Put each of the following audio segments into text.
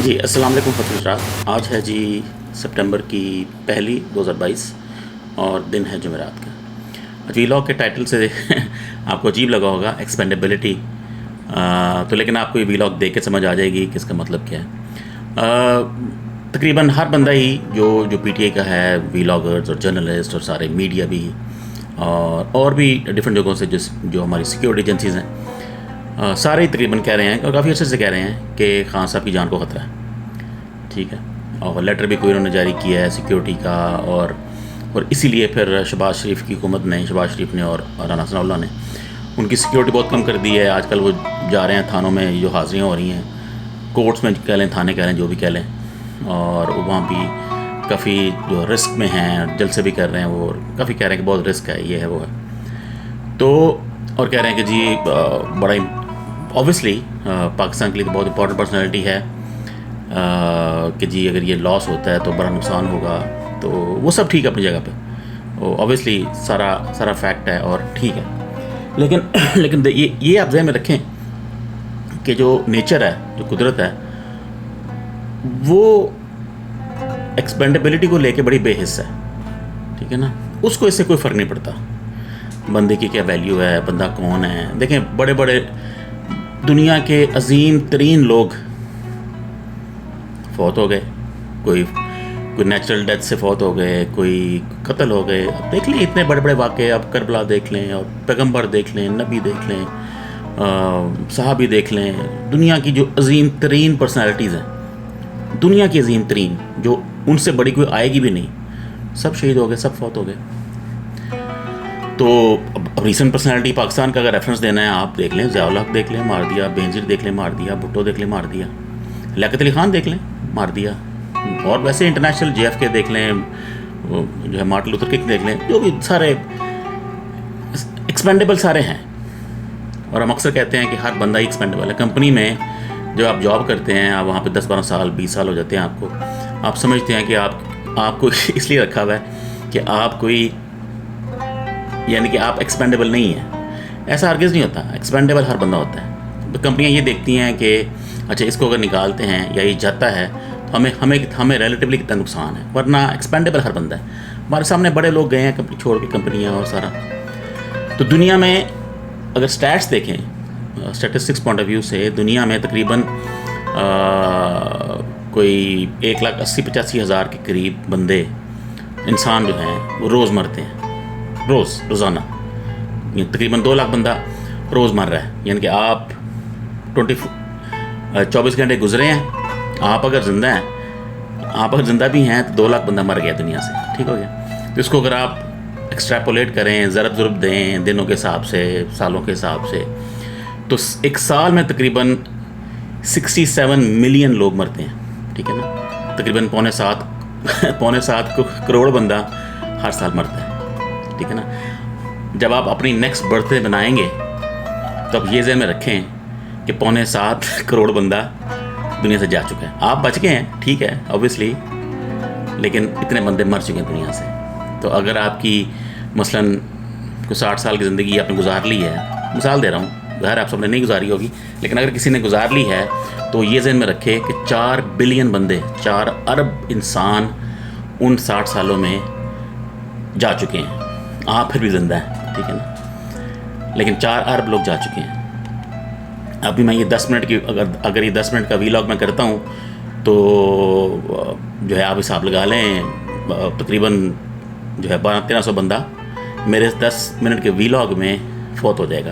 جی السلام علیکم فضل صاحب. آج ہے جی سپٹمبر کی پہلی 2022 اور دن ہے جمعرات کا. ویلاگ کے ٹائٹل سے آپ کو عجیب لگا ہوگا ایکسپینڈیبلٹی، تو لیکن آپ کو یہ ویلاگ دیکھ کے سمجھ آ جائے گی کہ اس کا مطلب کیا ہے. تقریباً ہر بندہ ہی جو پی ٹی آئی کا ہے، ویلاگرز اور جرنلسٹ اور سارے میڈیا بھی اور بھی ڈفرینٹ جگہوں سے جو ہماری سیکیورٹی ایجنسیز ہیں، سارے ہی تقریباً کہہ رہے ہیں اور کافی عرصے سے کہہ رہے ہیں کہ خان صاحب کی جان کو خطرہ ہے. ٹھیک ہے، اور لیٹر بھی کوئی انہوں نے جاری کیا ہے سیکیورٹی کا، اور اسی لیے پھر شہباز شریف کی حکومت نے، شہباز شریف نے اور رانا ثناء اللہ نے ان کی سیکیورٹی بہت کم کر دی ہے. آج کل وہ جا رہے ہیں تھانوں میں، جو حاضریاں ہو رہی ہیں کورٹس میں کہہ لیں، تھانے کہہ لیں، جو بھی کہہ لیں، اور وہاں بھی کافی جو رسک میں ہیں، جلسے بھی کر رہے ہیں، وہ کافی کہہ رہے ہیں کہ بہت رسک ہے، یہ ہے وہ ہے. تو اور کہہ رہے ہیں کہ جی بڑا اوبویسلی پاکستان کے لیے تو بہت امپورٹنٹ پرسنالٹی ہے کہ جی اگر یہ لاس ہوتا ہے تو بڑا نقصان ہوگا. تو وہ سب ٹھیک ہے اپنی جگہ پہ، اوبویسلی سارا فیکٹ ہے اور ٹھیک ہے. لیکن یہ آپ ذہن میں رکھیں کہ جو نیچر ہے، جو قدرت ہے، وہ ایکسپینڈیبلٹی کو لے کے بڑی بے حس ہے. ٹھیک ہے نا، اس کو اس سے کوئی فرق نہیں پڑتا بندے کی کیا ویلیو ہے، بندہ کون ہے. دیکھیں بڑے بڑے دنیا کے عظیم ترین لوگ فوت ہو گئے، کوئی نیچرل ڈیتھ سے فوت ہو گئے، کوئی قتل ہو گئے. اب دیکھ لیں اتنے بڑے بڑے واقعے، آپ کربلا دیکھ لیں، اور پیغمبر دیکھ لیں، نبی دیکھ لیں، صحابی دیکھ لیں. دنیا کی جو عظیم ترین پرسنالٹیز ہیں، دنیا کی عظیم ترین، جو ان سے بڑی کوئی آئے گی بھی نہیں، سب شہید ہو گئے، سب فوت ہو گئے. تو اب ریسنٹ پرسنالٹی پاکستان کا اگر ریفرنس دینا ہے، آپ دیکھ لیں، ضیاء الحق دیکھ لیں، مار دیا. بینظیر دیکھ لیں، مار دیا. بھٹو دیکھ لیں، مار دیا. لیاقت علی خان دیکھ لیں، مار دیا. اور ویسے انٹرنیشنل جے ایف کے دیکھ لیں، جو ہے مارٹن لوتھر کنگ دیکھ لیں، جو بھی سارے ایکسپینڈیبل سارے ہیں. اور ہم اکثر کہتے ہیں کہ ہر بندہ ہی ایکسپینڈیبل ہے. کمپنی میں جب آپ جاب کرتے ہیں، آپ وہاں پہ 10-12 سال 20 سال ہو جاتے ہیں، آپ سمجھتے ہیں کہ آپ کو اس لیے رکھا ہوا ہے کہ آپ کوئی، یعنی کہ آپ ایکسپینڈیبل نہیں ہیں. ایسا ہرگز نہیں ہوتا. ایکسپینڈیبل ہر بندہ ہوتا ہے. تو کمپنیاں یہ دیکھتی ہیں کہ اچھا اس کو اگر نکالتے ہیں یا یہ جاتا ہے تو ہمیں ریلیٹیولی کتنا نقصان ہے، ورنہ ایکسپینڈیبل ہر بندہ ہے. ہمارے سامنے بڑے لوگ گئے ہیں کمپنی چھوڑ کے، کمپنیاں اور سارا. تو دنیا میں اگر اسٹیٹس دیکھیں، اسٹیٹسٹکس پوائنٹ آف ویو سے، دنیا میں تقریباً کوئی 1,80,85,000 کے قریب بندے، انسان جو ہیں وہ روز مرتے ہیں، روزانہ. تقریباً 2 لاکھ بندہ روز مر رہا ہے. یعنی کہ آپ 24 گھنٹے گزرے ہیں، آپ اگر زندہ بھی ہیں تو 2 لاکھ بندہ مر گیا دنیا سے. ٹھیک ہو گیا. تو اس کو اگر آپ ایکسٹریپولیٹ کریں، ضرب دیں دنوں کے حساب سے، سالوں کے حساب سے، تو ایک سال میں تقریباً 67 ملین لوگ مرتے ہیں. ٹھیک ہے نا، تقریباً 6.25 کروڑ بندہ ہر سال مرتا ہے. ٹھیک ہے نا. جب آپ اپنی نیکسٹ برتھ ڈے بنائیں گے تو آپ یہ ذہن میں رکھیں کہ 7.25 کروڑ بندہ دنیا سے جا چکا ہے. آپ بچ گئے ہیں، ٹھیک ہے اوبویسلی، لیکن اتنے بندے مر چکے ہیں دنیا سے. تو اگر آپ کی مثلاً کوئی 60 سال کی زندگی آپ نے گزار لی ہے، مثال دے رہا ہوں، ظاہر آپ سب نے نہیں گزاری ہوگی، لیکن اگر کسی نے گزار لی ہے تو یہ ذہن میں رکھے کہ 4 بلین بندے، 4 ارب انسان ان 60 سالوں میں جا چکے ہیں. آپ پھر بھی زندہ ہیں. ٹھیک ہے نا، لیکن 4 ارب لوگ جا چکے ہیں. ابھی میں یہ 10 منٹ کی اگر یہ 10 منٹ کا ویلاگ میں کرتا ہوں تو جو ہے آپ حساب لگا لیں، تقریباً جو ہے 1200-1300 بندہ میرے 10 منٹ کے ویلاگ میں فوت ہو جائے گا.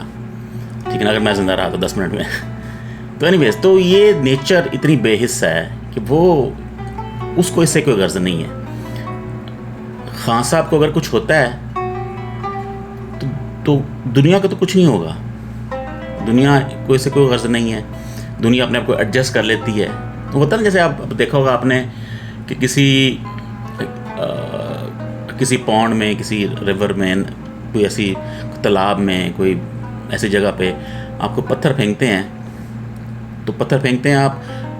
ٹھیک ہے نا، اگر میں زندہ رہا تو 10 منٹ میں. تو اینی ویز، تو یہ نیچر اتنی بے حص ہے کہ وہ اس کو اس سے کوئی غرض نہیں ہے. خان صاحب کو اگر کچھ ہوتا ہے تو دنیا کا تو کچھ نہیں ہوگا. دنیا کو اس سے کوئی غرض نہیں ہے. دنیا اپنے آپ کو ایڈجسٹ کر لیتی ہے. تو ہوتا نا، جیسے آپ دیکھا ہوگا آپ نے کہ کسی پونڈ میں، کسی ریور میں، کوئی ایسی تالاب میں، کوئی ایسی جگہ پہ آپ کو پتھر پھینکتے ہیں، تو پتھر پھینکتے ہیں آپ،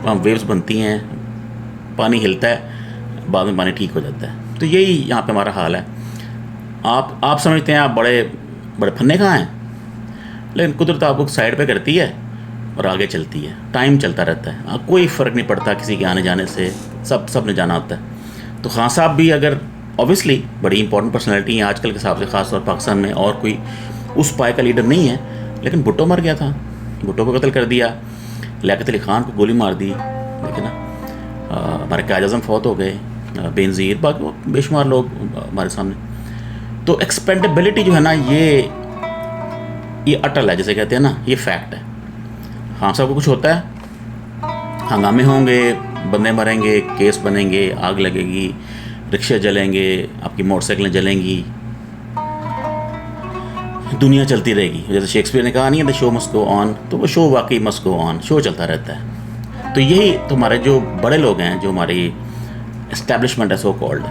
وہاں ویوز بنتی ہیں، پانی ہلتا ہے، بعد میں پانی ٹھیک ہو جاتا ہے. تو یہی یہاں پہ ہمارا حال ہے. آپ سمجھتے ہیں آپ بڑے پھنے کہاں ہیں، لیکن قدرت آپ کو سائڈ پہ کرتی ہے اور آگے چلتی ہے. ٹائم چلتا رہتا ہے, کوئی فرق نہیں پڑتا کسی کے آنے جانے سے, سب نے جانا ہوتا ہے. تو خان صاحب بھی اگر اوبیسلی بڑی امپورٹنٹ پرسنالٹی ہیں آج کل کے حساب سے, خاص طور پاکستان میں اور کوئی اس پائے کا لیڈر نہیں ہے, لیکن بھٹو مر گیا تھا, بھٹو کو قتل کر دیا, لیاقت علی خان کو گولی مار دی, دیکھیں نا, ہمارے قائد اعظم فوت ہو گئے, بے نظیر, باقی بے شمار لوگ ہمارے سامنے. تو ایکسپینڈیبلٹی جو ہے نا یہ اٹل ہے, جیسے کہتے ہیں نا, یہ فیکٹ ہے. خان صاحب کو کچھ ہوتا ہے, ہنگامے ہوں گے, بندے مریں گے, کیس بنیں گے, آگ لگے گی, رکشے جلیں گے, آپ کی موٹر سائیکلیں جلیں گی, دنیا چلتی رہے گی. جیسے شیکسپیئر نے کہا نہیں ہے دا شو مسٹ گو آن, تو وہ شو واقعی مسٹ گو آن, شو چلتا رہتا ہے. تو یہی تو ہمارے جو بڑے لوگ ہیں, جو ہماری اسٹیبلشمنٹ ہے سو کالڈ,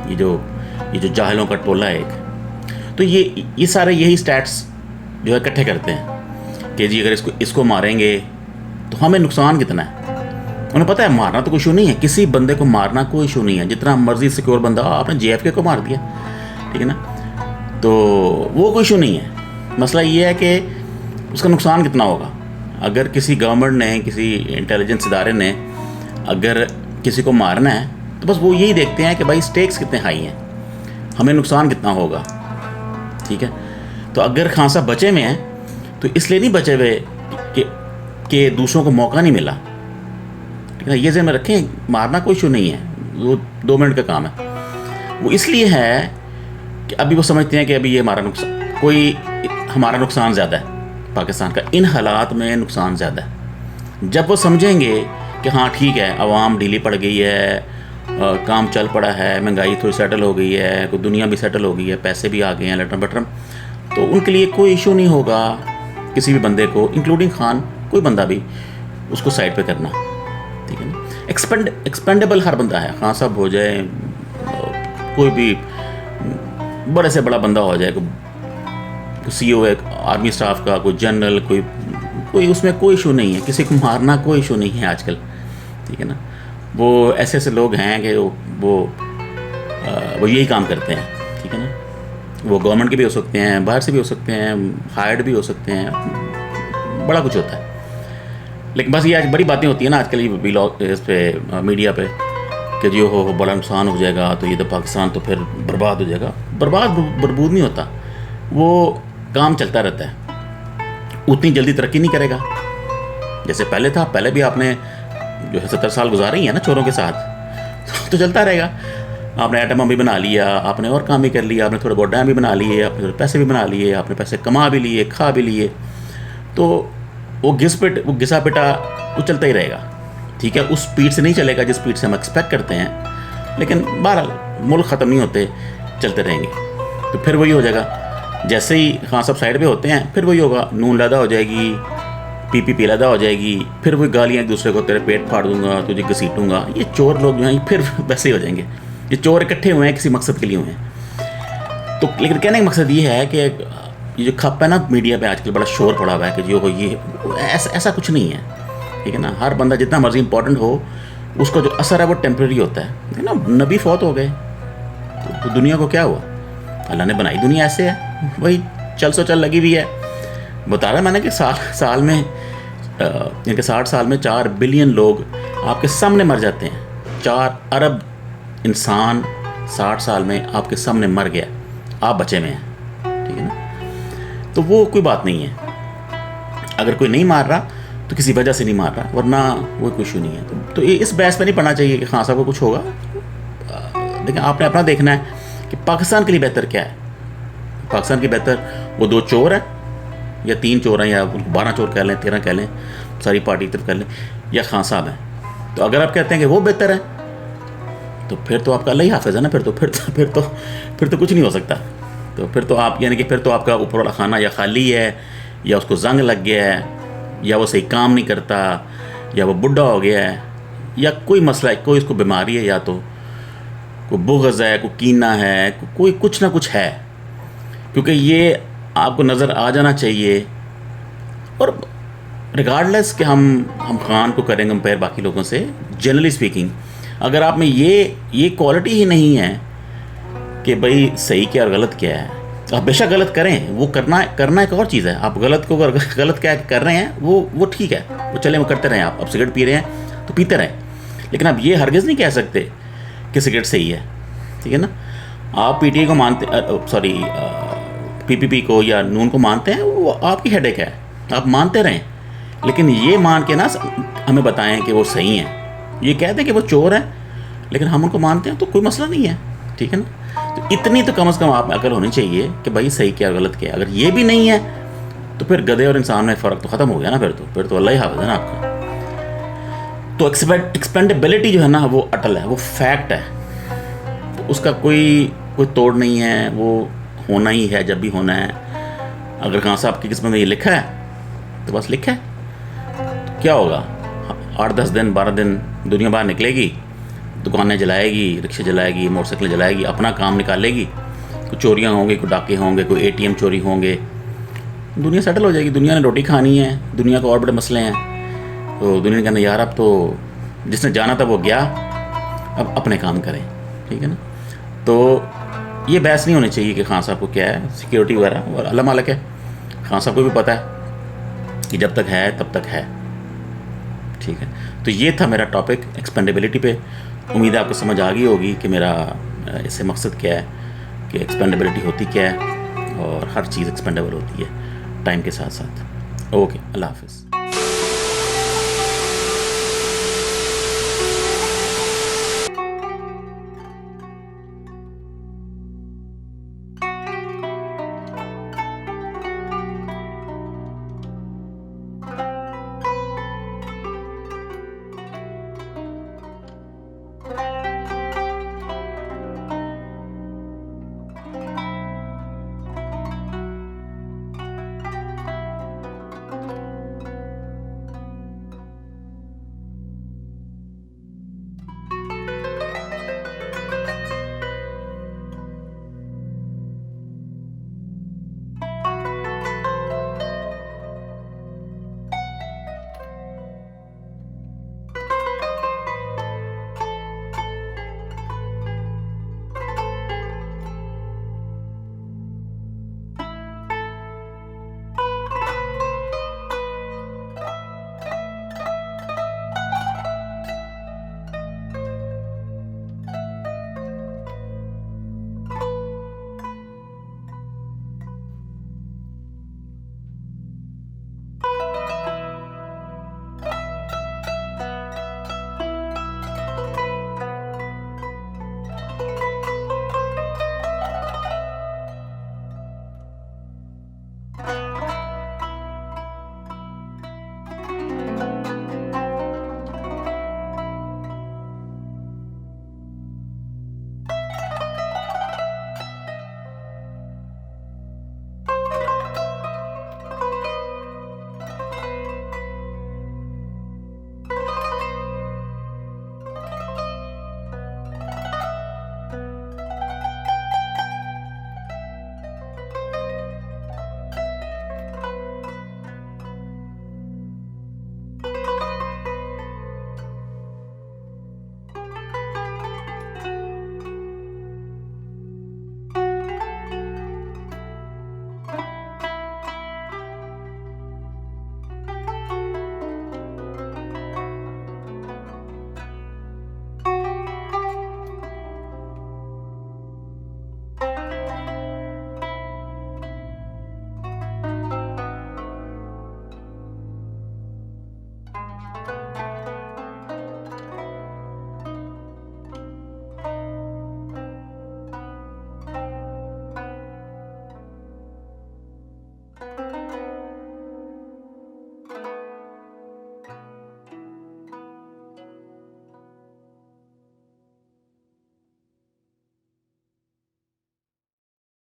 یہ جو جاہلوں کا ٹولہ ہے ایک, تو یہ سارے یہی اسٹیٹس جو ہے اکٹھے کرتے ہیں کہ جی اگر اس کو ماریں گے تو ہمیں نقصان کتنا ہے. انہیں پتہ ہے مارنا تو کوئی ایشو نہیں ہے, کسی بندے کو مارنا کوئی ایشو نہیں ہے, جتنا مرضی سیکیور بندہ, آپ نے JFK کو مار دیا, ٹھیک ہے نا, تو وہ کوئی ایشو نہیں ہے. مسئلہ یہ ہے کہ اس کا نقصان کتنا ہوگا. اگر کسی گورنمنٹ نے, کسی انٹیلیجنس ادارے نے اگر کسی کو مارنا ہے تو بس وہ یہی دیکھتے ہیں کہ بھائی سٹیکس کتنے ہائی ہیں, ہمیں نقصان کتنا ہوگا, ٹھیک ہے. تو اگر خان صاحب بچے میں ہیں تو اس لیے نہیں بچے ہوئے کہ دوسروں کو موقع نہیں ملا, ٹھیک ہے. یہ ذہن میں رکھیں, مارنا کوئی ایشو نہیں ہے, وہ 2 منٹ کا کام ہے. وہ اس لیے ہے کہ ابھی وہ سمجھتے ہیں کہ ابھی یہ ہمارا نقصان زیادہ ہے, پاکستان کا ان حالات میں نقصان زیادہ ہے. جب وہ سمجھیں گے کہ ہاں ٹھیک ہے, عوام ڈھیلی پڑ گئی ہے, کام چل پڑا ہے, مہنگائی تھوڑی سیٹل ہو گئی ہے, کوئی دنیا بھی سیٹل ہو گئی ہے, پیسے بھی آ گئے ہیں لٹرم بٹرم, تو ان کے لیے کوئی ایشو نہیں ہوگا کسی بھی بندے کو, انکلوڈنگ خان, کوئی بندہ بھی اس کو سائڈ پہ کرنا, ٹھیک ہے نا. ایکسپینڈیبل ہر بندہ ہے, خان صاحب ہو جائے, کوئی بھی بڑے سے بڑا بندہ ہو جائے, کوئی CEO ہے آرمی اسٹاف کا, کوئی جنرل, کوئی اس میں کوئی ایشو نہیں ہے. کسی کو مارنا کوئی ایشو نہیں ہے آج کل, ٹھیک ہے نا. وہ ایسے لوگ ہیں کہ وہ یہی کام کرتے ہیں, ٹھیک ہے نا. وہ گورنمنٹ کے بھی ہو سکتے ہیں, باہر سے بھی ہو سکتے ہیں, ہائرڈ بھی ہو سکتے ہیں, بڑا کچھ ہوتا ہے. لیکن بس یہ آج بڑی باتیں ہوتی ہیں نا آج کل یہ اس پہ میڈیا پہ کہ جی ہو بڑا نقصان ہو جائے گا تو یہ تو پاکستان تو پھر برباد ہو جائے گا. بربود نہیں ہوتا, وہ کام چلتا رہتا ہے. اتنی جلدی ترقی نہیں کرے گا جیسے پہلے تھا. پہلے بھی آپ نے جو ہے 70 سال گزارے ہی ہیں نا چوروں کے ساتھ, تو چلتا رہے گا. آپ نے ایٹم بھی بنا لیا, آپ نے اور کام بھی کر لیا, آپ نے تھوڑے بہت ڈیم بھی بنا لیے, آپ نے تھوڑے پیسے بھی بنا لیے, آپ نے پیسے کما بھی لیے, کھا بھی لیے, تو وہ گھسا پٹا وہ چلتا ہی رہے گا, ٹھیک ہے. اس سپیڈ سے نہیں چلے گا جس سپیڈ سے ہم ایکسپیکٹ کرتے ہیں, لیکن بہرحال ملک ختم نہیں ہوتے, چلتے رہیں گے. تو پھر وہی ہو جائے گا, جیسے ہی خان صاحب سائڈ پہ ہوتے ہیں پھر وہی ہوگا, نون لیدا ہو جائے گی, پی لیدا ہو جائے گی, پھر وہی گالیاں ایک دوسرے کو, تیرے پیٹ پھاڑ دوں گا, تجھے گھسیٹوں گا. یہ چور لوگ جو ہیں پھر ویسے ہی ہو جائیں گے. یہ چور اکٹھے ہوئے ہیں کسی مقصد کے لیے ہوئے ہیں. تو لیکن کہنے کا مقصد یہ ہے کہ یہ جو کھپ ہے نا میڈیا پہ آج کل بڑا شور پڑا ہوا ہے کہ جو یہ ایسا کچھ نہیں ہے, ٹھیک ہے نا. ہر بندہ جتنا مرضی امپورٹنٹ ہو, اس کا جو اثر ہے وہ ٹیمپریری ہوتا ہے, ٹھیک ہے نا. نبی فوت ہو گئے تو دنیا کو کیا ہوا, اللہ نے بنائی دنیا ایسے ہے, وہی چل لگی ہوئی ہے. بتا رہا میں نے کہ سال میں یعنی کہ 60 سال میں 4 بلین لوگ آپ کے سامنے مر جاتے ہیں. 4 ارب انسان 60 سال میں آپ کے سامنے مر گیا, آپ بچے میں ہیں, ٹھیک ہے نا. تو وہ کوئی بات نہیں ہے. اگر کوئی نہیں مار رہا تو کسی وجہ سے نہیں مار رہا, ورنہ وہ کوئی ایشو نہیں ہے. تو اس بحث پہ نہیں پڑنا چاہیے کہ خان صاحب کو کچھ ہوگا. لیکن آپ نے اپنا دیکھنا ہے کہ پاکستان کے لیے بہتر کیا ہے. پاکستان کی بہتر وہ 2 چور ہیں یا 3 چور ہیں یا 12 چور کہہ لیں, 13 کہہ لیں, ساری پارٹی طرف کر لیں, یا خان صاحب ہیں. تو اگر آپ کہتے ہیں کہ وہ بہتر ہے تو پھر تو آپ کا اللہ ہی حافظ ہے نا. پھر تو کچھ نہیں ہو سکتا. تو پھر تو آپ یعنی کہ پھر تو آپ کا اوپر والا خانہ یا خالی ہے, یا اس کو زنگ لگ گیا ہے, یا وہ صحیح کام نہیں کرتا, یا وہ بڈھا ہو گیا ہے, یا کوئی مسئلہ ہے, کوئی اس کو بیماری ہے, یا تو کوئی بغض ہے, کوئی کینہ ہے, کوئی کچھ نہ کچھ ہے. کیونکہ یہ آپ کو نظر آ جانا چاہیے. اور ریگارڈلیس کہ ہم خان کو کریں کمپیئر باقی لوگوں سے, جنرلی اسپیکنگ اگر آپ میں یہ کوالٹی ہی نہیں ہے کہ بھئی صحیح کیا اور غلط کیا ہے, آپ بے شک غلط کریں، وہ کرنا ایک اور چیز ہے. آپ غلط کو غلط کیا کر رہے ہیں وہ ٹھیک ہے، وہ چلیں، وہ کرتے رہیں. آپ سگریٹ پی رہے ہیں تو پیتے رہیں، لیکن آپ یہ ہرگز نہیں کہہ سکتے کہ سگریٹ صحیح ہے. ٹھیک ہے نا. آپ پی ٹی آئی کو مانتے، سوری پی پی پی کو یا نون کو مانتے ہیں، وہ آپ کی ہیڈ ایک ہے، آپ مانتے رہیں، لیکن یہ مان کے نا ہمیں بتائیں کہ وہ صحیح ہیں. یہ کہتے ہیں کہ وہ چور ہیں لیکن ہم ان کو مانتے ہیں تو کوئی مسئلہ نہیں ہے. ٹھیک ہے نا. تو اتنی تو کم از کم آپ میں عقل ہونی چاہیے کہ بھائی صحیح کیا غلط کیا. اگر یہ بھی نہیں ہے تو پھر گدھے اور انسان میں فرق تو ختم ہو گیا نا. پھر تو اللہ ہی حافظ ہے نا آپ کا. تو ایکسپینڈیبلٹی جو ہے نا وہ اٹل ہے، وہ فیکٹ ہے، اس کا کوئی توڑ نہیں ہے. وہ ہونا ہی ہے جب بھی ہونا ہے. اگر خان صاحب کی قسمت میں یہ لکھا ہے تو بس لکھا ہے. کیا ہوگا؟ 8-10 دن 12 دن دنیا باہر نکلے گی، دکانیں جلائے گی، رکشے جلائے گی، موٹر سائیکل جلائے گی، اپنا کام نکالے گی. کوئی چوریاں ہوں گی، کوئی ڈاکے ہوں گے، کوئی ATM چوری ہوں گے. دنیا سیٹل ہو جائے گی. دنیا نے روٹی کھانی ہے. دنیا کو اور بڑے مسئلے ہیں. تو دنیا نے کہنا یار اب تو جس نے جانا تھا وہ گیا، اب اپنے کام کریں. ٹھیک ہے نا. تو یہ بحث نہیں ہونی چاہیے کہ خان صاحب کو کیا ہے سیکیورٹی وغیرہ، اور اللہ مالک ہے. خان صاحب کو بھی پتہ ہے کہ جب تک ہے تب تک ہے. ٹھیک ہے. تو یہ تھا میرا ٹاپک ایکسپینڈیبلٹی پہ. امید ہے آپ کو سمجھ آ گئی ہوگی کہ میرا اس سے مقصد کیا ہے، کہ ایکسپینڈیبلٹی ہوتی کیا ہے، اور ہر چیز ایکسپینڈیبل ہوتی ہے ٹائم کے ساتھ ساتھ. اوکے، اللہ حافظ.